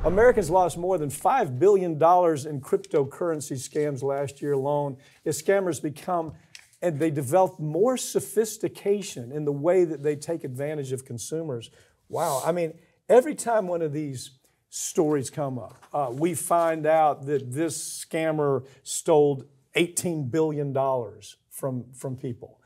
Americans lost more than $5 billion in cryptocurrency scams last year alone as scammers become and they develop more sophistication in the way that they take advantage of consumers. Wow, I mean, every time one of these stories come up, we find out that this scammer stole $18 billion from people.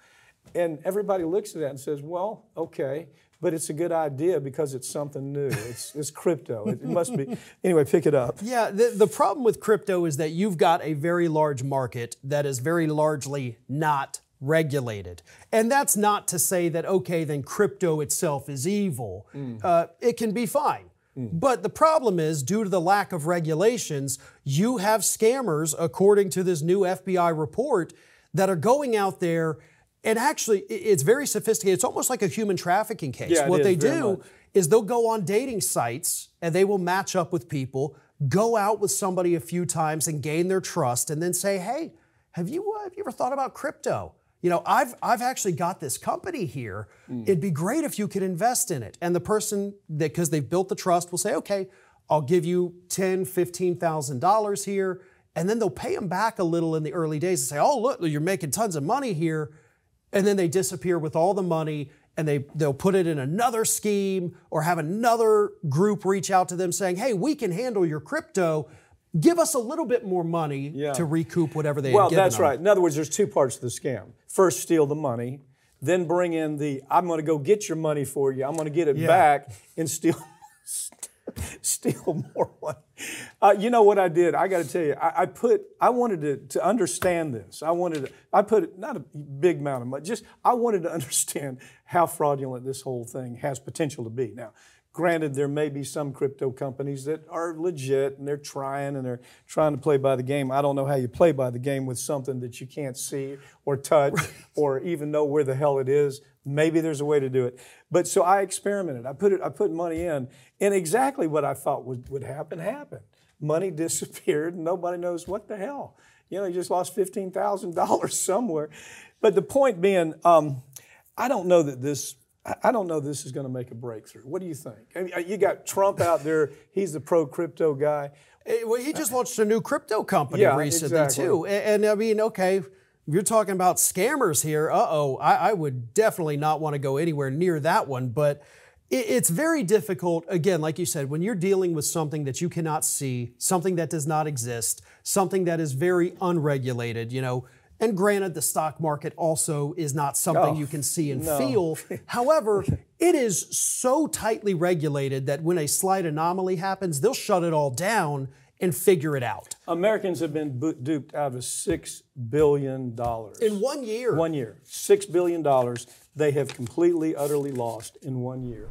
And everybody looks at that and says, well, okay, but it's a good idea because it's something new. It's crypto. It must be. Anyway, pick it up. Yeah, the problem with crypto is that you've got a very large market that is very largely not regulated. And that's not to say that, okay, then crypto itself is evil. It can be fine. But the problem is, due to the lack of regulations, you have scammers, according to this new FBI report, that are going out there. And actually, it's very sophisticated. It's almost like a human trafficking case. Yeah, what they do is they'll go on dating sites and they will match up with people, go out with somebody a few times and gain their trust, and then say, hey, have you ever thought about crypto? You know, I've actually got this company here. It'd be great if you could invest in it. And the person, because they've built the trust, will say, okay, I'll give you $10,000, $15,000 here. And then they'll pay them back a little in the early days and say, oh, look, you're making tons of money here. And then they disappear with all the money and they'll put it in another scheme or have another group reach out to them saying, hey, we can handle your crypto. Give us a little bit more money to recoup whatever they had given them. Well, that's right. In other words, there's two parts to the scam. First, steal the money. Then bring in I'm going to go get your money for you. I'm going to get it back and steal more money. You know what I did? I got to tell you, I wanted to understand this. I put not a big amount of money, I wanted to understand how fraudulent this whole thing has potential to be. Now, granted, there may be some crypto companies that are legit and they're trying to play by the game. I don't know how you play by the game with something that you can't see or touch or even know where the hell it is. Maybe there's a way to do it. But so I experimented. I put money in, and exactly what I thought would happen happened. Money disappeared, and nobody knows what the hell. You know, you just lost $15,000 somewhere. But the point being, I don't know this is going to make a breakthrough. What do you think? I mean, you got Trump out there. He's the pro-crypto guy. Well, he just launched a new crypto company recently, too. And I mean, okay, you're talking about scammers here. I would definitely not want to go anywhere near that one. But it's very difficult, again, like you said, when you're dealing with something that you cannot see, something that does not exist, something that is very unregulated, you know. And granted, the stock market also is not something you can see and feel. However, it is so tightly regulated that when a slight anomaly happens, they'll shut it all down and figure it out. Americans have been duped out of $6 billion. In 1 year. 1 year. $6 billion they have completely, utterly lost in 1 year.